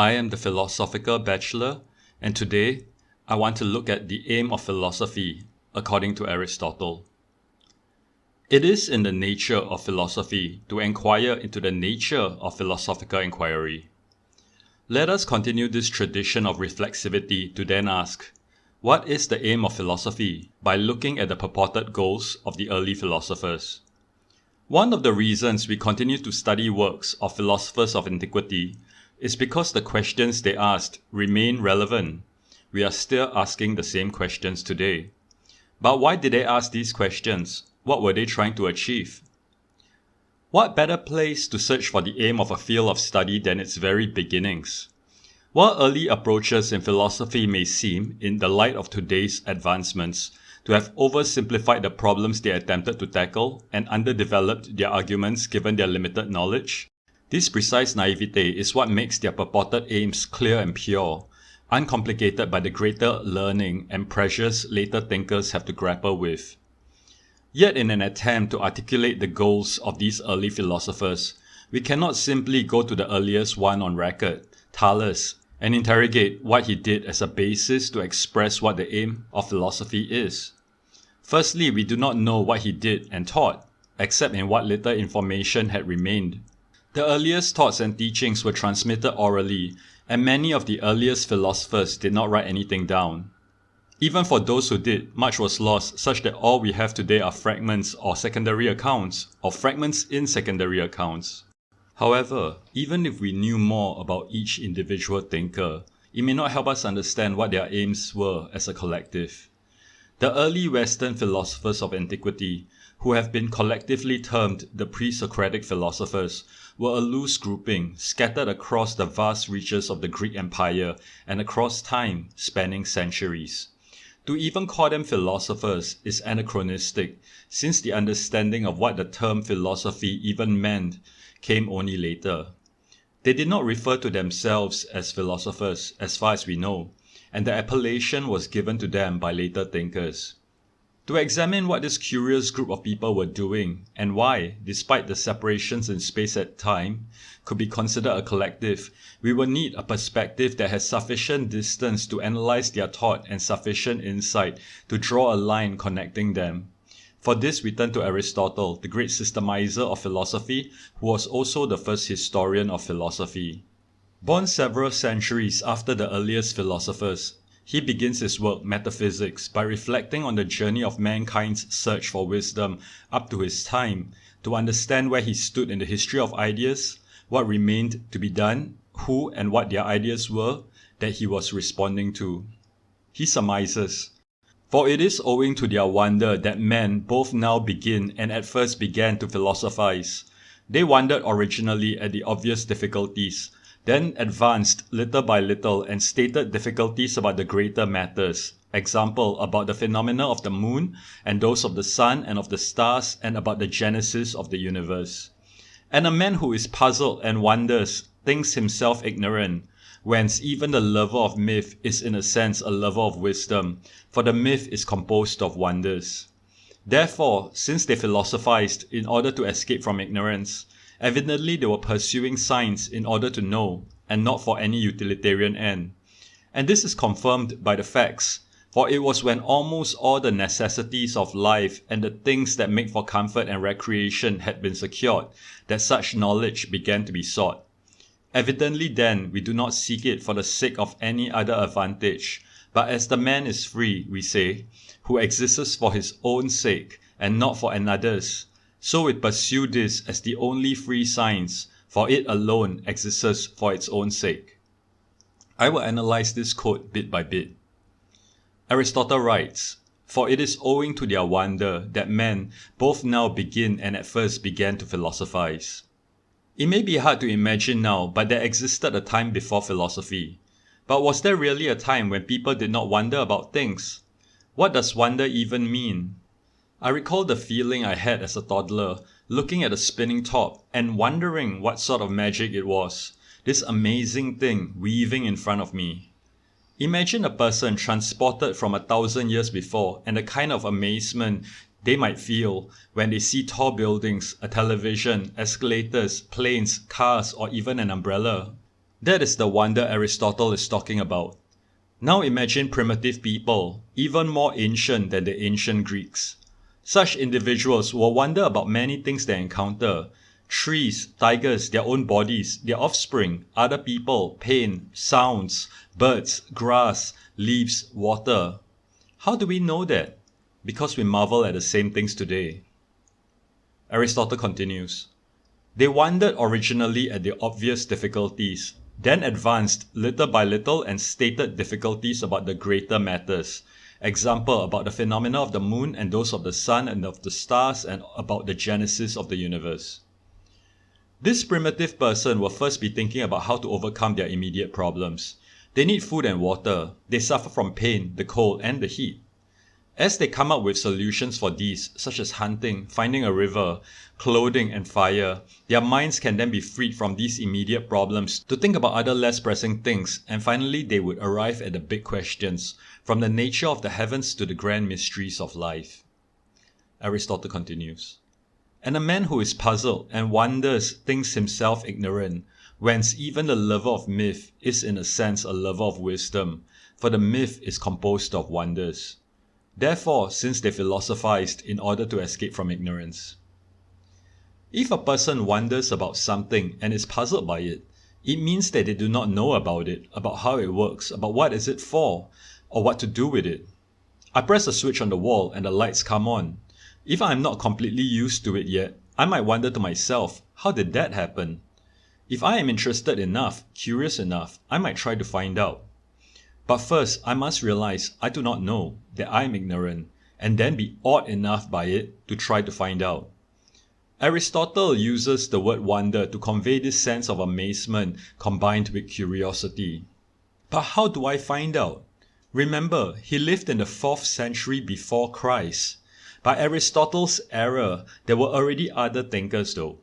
I am the Philosophical Bachelor, and today I want to look at the aim of philosophy according to Aristotle. It is in the nature of philosophy to inquire into the nature of philosophical inquiry. Let us continue this tradition of reflexivity to then ask, what is the aim of philosophy, by looking at the purported goals of the early philosophers. One of the reasons we continue to study works of philosophers of antiquity is because the questions they asked remain relevant. We are still asking the same questions today. But why did they ask these questions? What were they trying to achieve? What better place to search for the aim of a field of study than its very beginnings? While early approaches in philosophy may seem, in the light of today's advancements, to have oversimplified the problems they attempted to tackle and underdeveloped their arguments given their limited knowledge, this precise naivete is what makes their purported aims clear and pure, uncomplicated by the greater learning and pressures later thinkers have to grapple with. Yet in an attempt to articulate the goals of these early philosophers, we cannot simply go to the earliest one on record, Thales, and interrogate what he did as a basis to express what the aim of philosophy is. Firstly, we do not know what he did and taught, except in what little information had remained. The earliest thoughts and teachings were transmitted orally, and many of the earliest philosophers did not write anything down. Even for those who did, much was lost, such that all we have today are fragments or secondary accounts, or fragments in secondary accounts. However, even if we knew more about each individual thinker, it may not help us understand what their aims were as a collective. The early Western philosophers of antiquity, who have been collectively termed the Pre-Socratic Philosophers, were a loose grouping scattered across the vast reaches of the Greek Empire and across time spanning centuries. To even call them philosophers is anachronistic, since the understanding of what the term philosophy even meant came only later. They did not refer to themselves as philosophers, as far as we know, and the appellation was given to them by later thinkers. To examine what this curious group of people were doing, and why, despite the separations in space and time, could be considered a collective, we will need a perspective that has sufficient distance to analyze their thought and sufficient insight to draw a line connecting them. For this we turn to Aristotle, the great systemizer of philosophy, who was also the first historian of philosophy. Born several centuries after the earliest philosophers, he begins his work, Metaphysics, by reflecting on the journey of mankind's search for wisdom up to his time, to understand where he stood in the history of ideas, what remained to be done, who and what their ideas were that he was responding to. He surmises, "For it is owing to their wonder that men both now begin and at first began to philosophize. They wondered originally at the obvious difficulties, then advanced little by little and stated difficulties about the greater matters, example, about the phenomena of the moon and those of the sun and of the stars and about the genesis of the universe. And a man who is puzzled and wonders thinks himself ignorant, whence even the lover of myth is in a sense a lover of wisdom, for the myth is composed of wonders. Therefore, since they philosophized in order to escape from ignorance, evidently they were pursuing science in order to know, and not for any utilitarian end. And this is confirmed by the facts, for it was when almost all the necessities of life and the things that make for comfort and recreation had been secured, that such knowledge began to be sought. Evidently then, we do not seek it for the sake of any other advantage, but as the man is free, we say, who exists for his own sake, and not for another's, so we pursue this as the only free science, for it alone exists for its own sake." I will analyze this quote bit by bit. Aristotle writes, "For it is owing to their wonder that men both now begin and at first began to philosophize." It may be hard to imagine now, but there existed a time before philosophy. But was there really a time when people did not wonder about things? What does wonder even mean? I recall the feeling I had as a toddler, looking at a spinning top and wondering what sort of magic it was, this amazing thing weaving in front of me. Imagine a person transported from 1,000 years before and the kind of amazement they might feel when they see tall buildings, a television, escalators, planes, cars, or even an umbrella. That is the wonder Aristotle is talking about. Now imagine primitive people, even more ancient than the ancient Greeks. Such individuals will wonder about many things they encounter: trees, tigers, their own bodies, their offspring, other people, pain, sounds, birds, grass, leaves, water. How do we know that? Because we marvel at the same things today. Aristotle continues. They wondered originally at the obvious difficulties, then advanced little by little and stated difficulties about the greater matters. Example, about the phenomena of the moon and those of the sun and of the stars, and about the genesis of the universe. This primitive person will first be thinking about how to overcome their immediate problems. They need food and water. They suffer from pain, the cold, and the heat. As they come up with solutions for these, such as hunting, finding a river, clothing, and fire, their minds can then be freed from these immediate problems to think about other less pressing things, and finally they would arrive at the big questions, from the nature of the heavens to the grand mysteries of life. Aristotle continues. And a man who is puzzled and wonders thinks himself ignorant, whence even the lover of myth is in a sense a lover of wisdom, for the myth is composed of wonders. Therefore, since they philosophized in order to escape from ignorance. If a person wonders about something and is puzzled by it, it means that they do not know about it, about how it works, about what is it for, or what to do with it. I press a switch on the wall and the lights come on. If I am not completely used to it yet, I might wonder to myself, how did that happen? If I am interested enough, curious enough, I might try to find out. But first, I must realize I do not know, that I am ignorant, and then be awed enough by it to try to find out. Aristotle uses the word wonder to convey this sense of amazement combined with curiosity. But how do I find out? Remember, he lived in the 4th century before Christ. By Aristotle's era, there were already other thinkers though.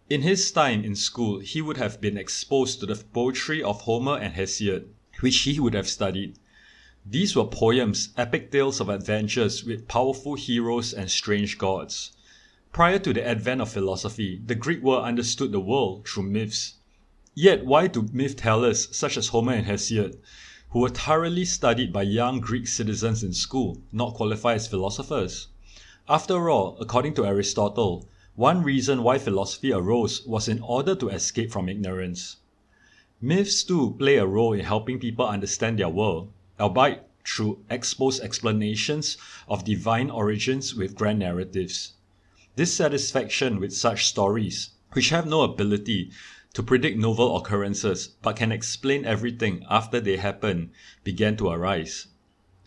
In his time in school, he would have been exposed to the poetry of Homer and Hesiod, which he would have studied. These were poems, epic tales of adventures with powerful heroes and strange gods. Prior to the advent of philosophy, the Greek world understood the world through myths. Yet why do myth-tellers such as Homer and Hesiod, who were thoroughly studied by young Greek citizens in school, not qualify as philosophers? After all, according to Aristotle, one reason why philosophy arose was in order to escape from ignorance. Myths too play a role in helping people understand their world, albeit through exposed explanations of divine origins with grand narratives. Dissatisfaction with such stories, which have no ability to predict novel occurrences but can explain everything after they happen, began to arise.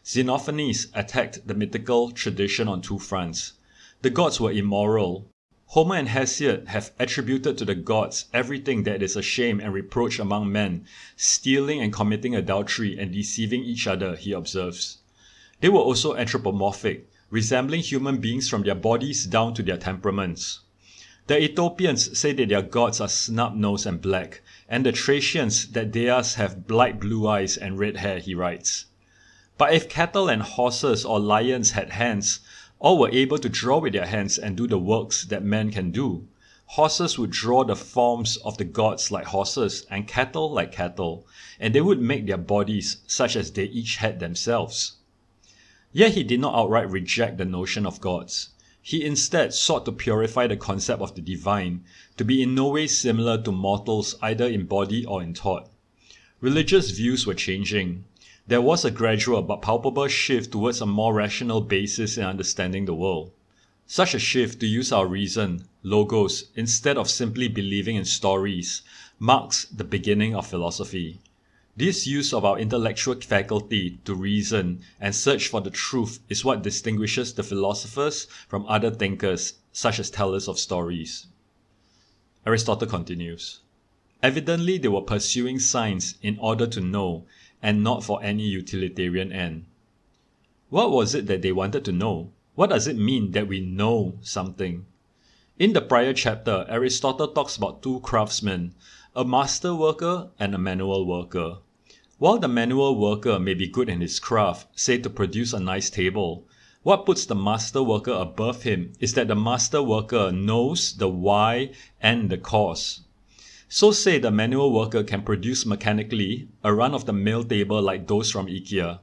Xenophanes attacked the mythical tradition on two fronts. The gods were immoral. Homer and Hesiod have attributed to the gods everything that is a shame and reproach among men, stealing and committing adultery and deceiving each other, he observes. They were also anthropomorphic, resembling human beings from their bodies down to their temperaments. The Ethiopians say that their gods are snub-nosed and black, and the Thracians that theirs have light blue eyes and red hair, he writes. But if cattle and horses or lions had hands, or were able to draw with their hands and do the works that men can do, horses would draw the forms of the gods like horses, and cattle like cattle, and they would make their bodies such as they each had themselves. Yet he did not outright reject the notion of gods. He instead sought to purify the concept of the divine, to be in no way similar to mortals either in body or in thought. Religious views were changing. There was a gradual but palpable shift towards a more rational basis in understanding the world. Such a shift to use our reason, logos, instead of simply believing in stories, marks the beginning of philosophy. This use of our intellectual faculty to reason and search for the truth is what distinguishes the philosophers from other thinkers, such as tellers of stories. Aristotle continues. Evidently they were pursuing science in order to know, and not for any utilitarian end. What was it that they wanted to know? What does it mean that we know something? In the prior chapter, Aristotle talks about two craftsmen, a master worker and a manual worker. While the manual worker may be good in his craft, say to produce a nice table, what puts the master worker above him is that the master worker knows the why and the cause. So say the manual worker can produce mechanically a run-of-the-mill table like those from IKEA.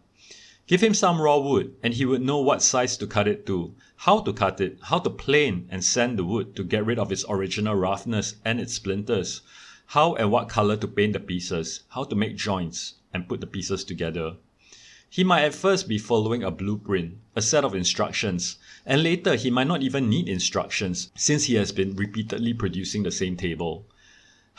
Give him some raw wood and he would know what size to cut it to, how to cut it, how to plane and sand the wood to get rid of its original roughness and its splinters, how and what color to paint the pieces, how to make joints and put the pieces together. He might at first be following a blueprint, a set of instructions, and later he might not even need instructions since he has been repeatedly producing the same table.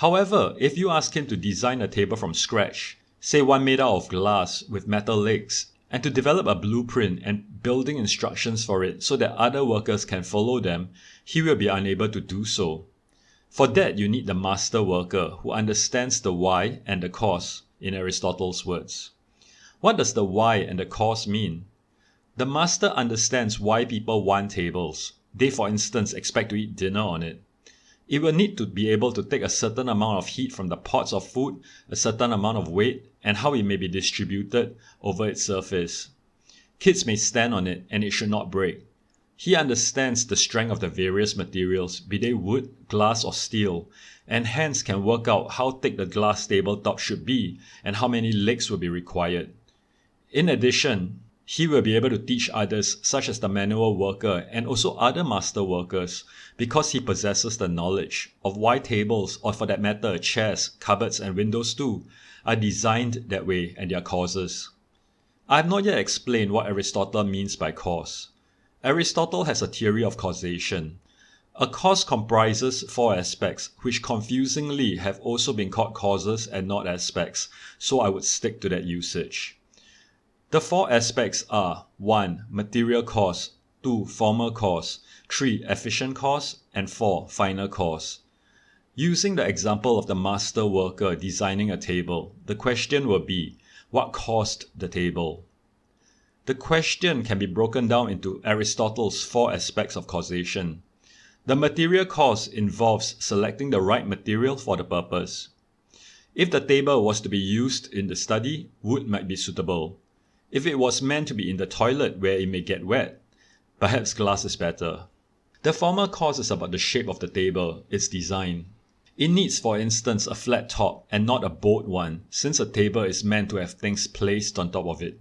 However, if you ask him to design a table from scratch, say one made out of glass with metal legs, and to develop a blueprint and building instructions for it so that other workers can follow them, he will be unable to do so. For that, you need the master worker who understands the why and the cause, in Aristotle's words. What does the why and the cause mean? The master understands why people want tables. They, for instance, expect to eat dinner on it. It will need to be able to take a certain amount of heat from the pots of food, a certain amount of weight, and how it may be distributed over its surface. Kids may stand on it and it should not break. He understands the strength of the various materials, be they wood, glass, or steel, and hence can work out how thick the glass tabletop should be and how many legs will be required. In addition, he will be able to teach others, such as the manual worker and also other master workers, because he possesses the knowledge of why tables, or for that matter chairs, cupboards and windows too, are designed that way and their causes. I have not yet explained what Aristotle means by cause. Aristotle has a theory of causation. A cause comprises four aspects, which confusingly have also been called causes and not aspects, so I would stick to that usage. The four aspects are 1. Material cause, 2. Formal cause, 3. Efficient cause, and 4. Final cause. Using the example of the master worker designing a table, the question will be, what caused the table? The question can be broken down into Aristotle's four aspects of causation. The material cause involves selecting the right material for the purpose. If the table was to be used in the study, wood might be suitable. If it was meant to be in the toilet where it may get wet, perhaps glass is better. The formal cause is about the shape of the table, its design. It needs, for instance, a flat top and not a bowed one, since a table is meant to have things placed on top of it.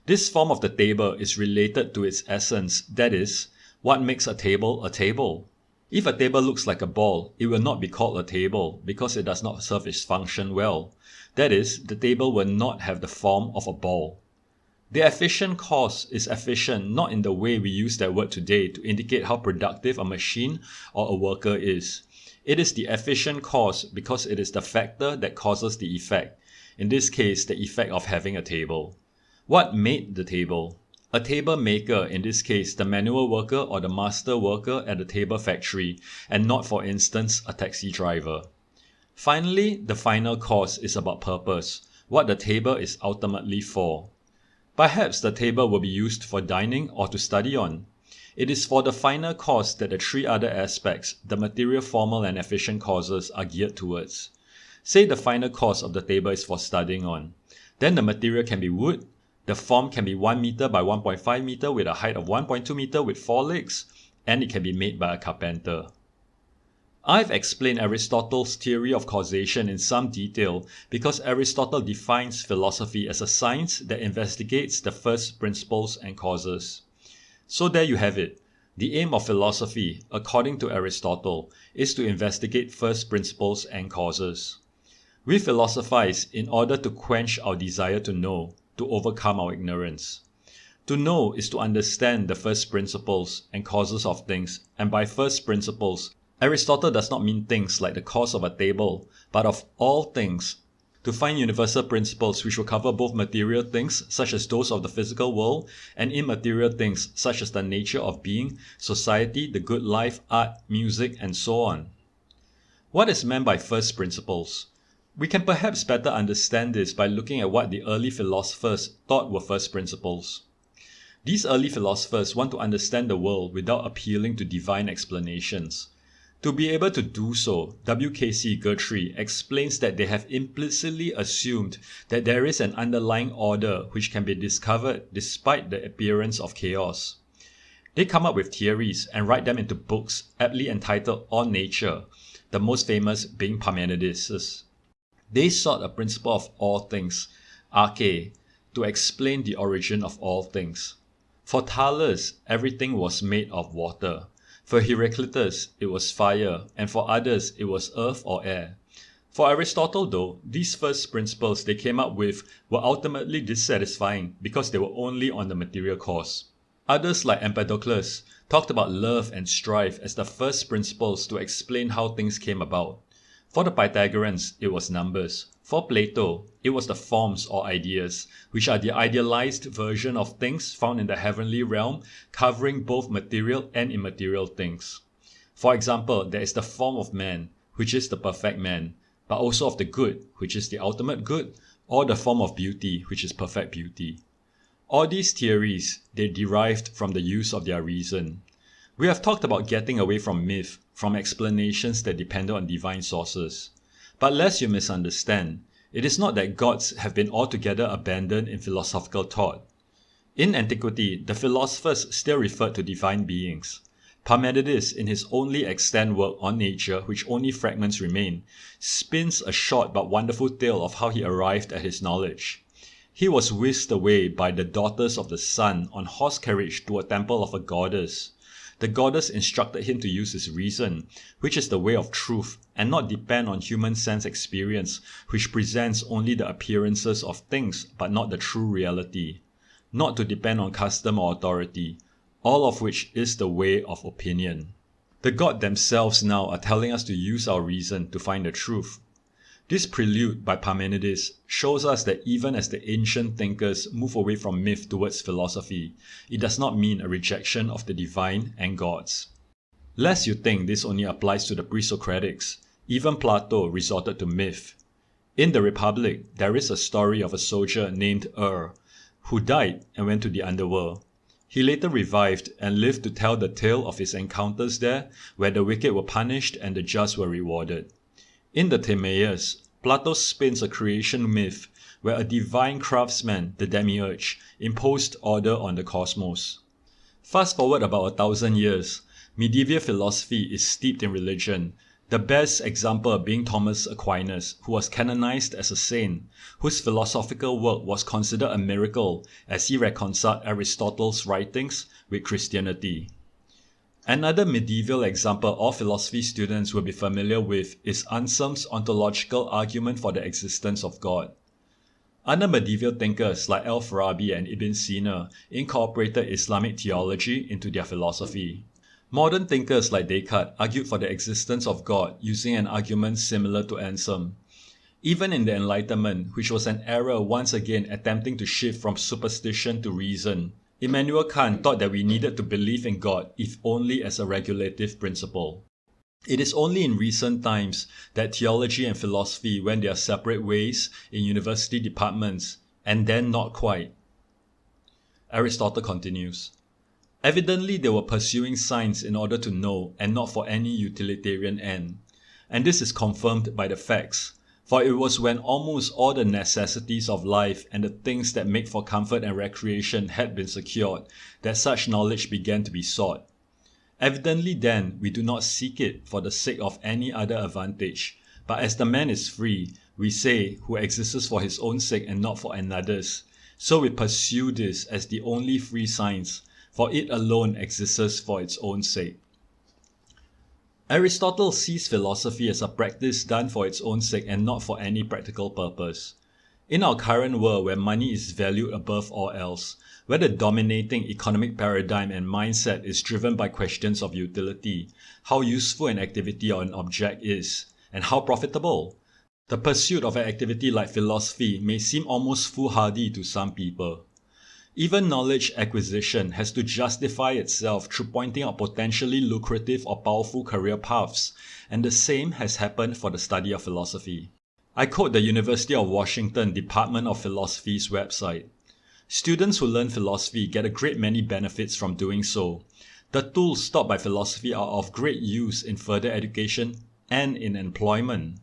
This form of the table is related to its essence, that is, what makes a table a table. If a table looks like a ball, it will not be called a table because it does not serve its function well. That is, the table will not have the form of a ball. The efficient cause is efficient not in the way we use that word today to indicate how productive a machine or a worker is. It is the efficient cause because it is the factor that causes the effect, in this case the effect of having a table. What made the table? A table maker, in this case the manual worker or the master worker at the table factory, and not, for instance, a taxi driver. Finally, the final cause is about purpose, what the table is ultimately for. Perhaps the table will be used for dining or to study on. It is for the final cause that the three other aspects, the material, formal and efficient causes, are geared towards. Say the final cause of the table is for studying on. Then the material can be wood, the form can be 1 meter by 1.5 meter with a height of 1.2 meter with 4 legs, and it can be made by a carpenter. I've explained Aristotle's theory of causation in some detail because Aristotle defines philosophy as a science that investigates the first principles and causes. So there you have it. The aim of philosophy, according to Aristotle, is to investigate first principles and causes. We philosophize in order to quench our desire to know, to overcome our ignorance. To know is to understand the first principles and causes of things, and by first principles, Aristotle does not mean things like the cause of a table, but of all things. To find universal principles which will cover both material things, such as those of the physical world, and immaterial things, such as the nature of being, society, the good life, art, music, and so on. What is meant by first principles? We can perhaps better understand this by looking at what the early philosophers thought were first principles. These early philosophers want to understand the world without appealing to divine explanations. To be able to do so, W.K.C. Guthrie explains that they have implicitly assumed that there is an underlying order which can be discovered despite the appearance of chaos. They come up with theories and write them into books aptly entitled On Nature, the most famous being Parmenides'. They sought a principle of all things, arche, to explain the origin of all things. For Thales, everything was made of water. For Heraclitus, it was fire, and for others, it was earth or air. For Aristotle, though, these first principles they came up with were ultimately dissatisfying because they were only on the material cause. Others, like Empedocles, talked about love and strife as the first principles to explain how things came about. For the Pythagoreans, it was numbers. For Plato, it was the forms or ideas, which are the idealized version of things found in the heavenly realm, covering both material and immaterial things. For example, there is the form of man, which is the perfect man, but also of the good, which is the ultimate good, or the form of beauty, which is perfect beauty. All these theories, they derived from the use of their reason. We have talked about getting away from myth, from explanations that depended on divine sources. But lest you misunderstand, it is not that gods have been altogether abandoned in philosophical thought. In antiquity, the philosophers still referred to divine beings. Parmenides, in his only extant work on nature, which only fragments remain, spins a short but wonderful tale of how he arrived at his knowledge. He was whisked away by the daughters of the sun on horse carriage to a temple of a goddess. The goddess instructed him to use his reason, which is the way of truth, and not depend on human sense experience, which presents only the appearances of things, but not the true reality. Not to depend on custom or authority, all of which is the way of opinion. The gods themselves now are telling us to use our reason to find the truth. This prelude by Parmenides shows us that even as the ancient thinkers move away from myth towards philosophy, it does not mean a rejection of the divine and gods. Lest you think this only applies to the Pre-Socratics, even Plato resorted to myth. In the Republic, there is a story of a soldier named who died and went to the underworld. He later revived and lived to tell the tale of his encounters there, where the wicked were punished and the just were rewarded. In the Timaeus, Plato spins a creation myth where a divine craftsman, the demiurge, imposed order on the cosmos. Fast forward about 1,000 years, medieval philosophy is steeped in religion, the best example being Thomas Aquinas, who was canonized as a saint, whose philosophical work was considered a miracle as he reconciled Aristotle's writings with Christianity. Another medieval example all philosophy students will be familiar with is Ansem's ontological argument for the existence of God. Other medieval thinkers like Al-Farabi and Ibn Sina incorporated Islamic theology into their philosophy. Modern thinkers like Descartes argued for the existence of God using an argument similar to Ansem. Even in the Enlightenment, which was an era once again attempting to shift from superstition to reason, Immanuel Kant thought that we needed to believe in God if only as a regulative principle. It is only in recent times that theology and philosophy went their separate ways in university departments, and then not quite. Aristotle continues. Evidently they were pursuing science in order to know and not for any utilitarian end. And this is confirmed by the facts. For it was when almost all the necessities of life and the things that make for comfort and recreation had been secured that such knowledge began to be sought. Evidently then, we do not seek it for the sake of any other advantage, but as the man is free, we say, who exists for his own sake and not for another's, so we pursue this as the only free science, for it alone exists for its own sake. Aristotle sees philosophy as a practice done for its own sake and not for any practical purpose. In our current world where money is valued above all else, where the dominating economic paradigm and mindset is driven by questions of utility, how useful an activity or an object is, and how profitable, the pursuit of an activity like philosophy may seem almost foolhardy to some people. Even knowledge acquisition has to justify itself through pointing out potentially lucrative or powerful career paths, and the same has happened for the study of philosophy. I quote the University of Washington Department of Philosophy's website. Students who learn philosophy get a great many benefits from doing so. The tools taught by philosophy are of great use in further education and in employment.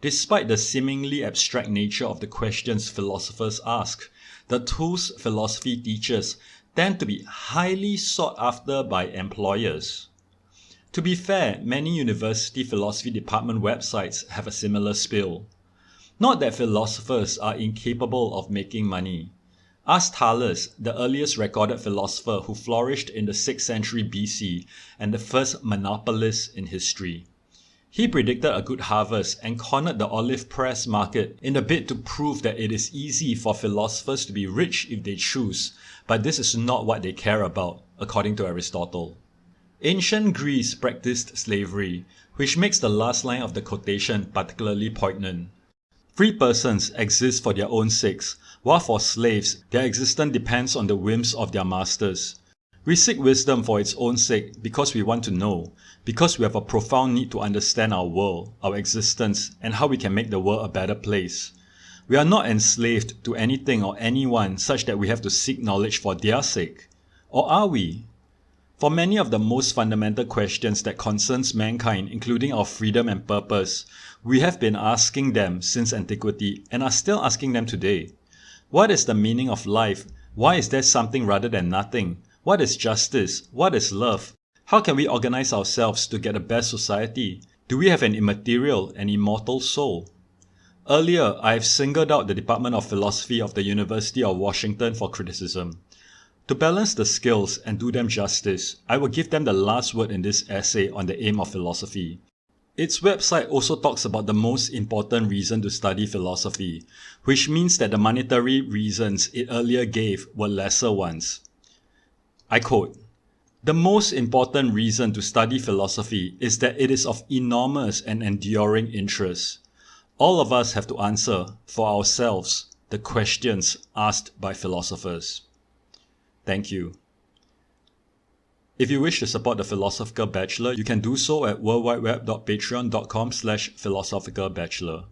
Despite the seemingly abstract nature of the questions philosophers ask, the tools philosophy teaches tend to be highly sought after by employers. To be fair, many university philosophy department websites have a similar spill. Not that philosophers are incapable of making money. Ask Thales, the earliest recorded philosopher who flourished in the 6th century BC and the first monopolist in history. He predicted a good harvest and cornered the olive press market in a bid to prove that it is easy for philosophers to be rich if they choose, but this is not what they care about, according to Aristotle. Ancient Greece practiced slavery, which makes the last line of the quotation particularly poignant. Free persons exist for their own sakes, while for slaves, their existence depends on the whims of their masters. We seek wisdom for its own sake because we want to know, because we have a profound need to understand our world, our existence, and how we can make the world a better place. We are not enslaved to anything or anyone such that we have to seek knowledge for their sake. Or are we? For many of the most fundamental questions that concerns mankind, including our freedom and purpose, we have been asking them since antiquity and are still asking them today. What is the meaning of life? Why is there something rather than nothing? What is justice? What is love? How can we organize ourselves to get the best society? Do we have an immaterial and immortal soul? Earlier, I have singled out the Department of Philosophy of the University of Washington for criticism. To balance the skills and do them justice, I will give them the last word in this essay on the aim of philosophy. Its website also talks about the most important reason to study philosophy, which means that the monetary reasons it earlier gave were lesser ones. I quote, "The most important reason to study philosophy is that it is of enormous and enduring interest. All of us have to answer, for ourselves, the questions asked by philosophers." Thank you. If you wish to support the Philosophical Bachelor, you can do so at worldwideweb.patreon.com/philosophicalbachelor.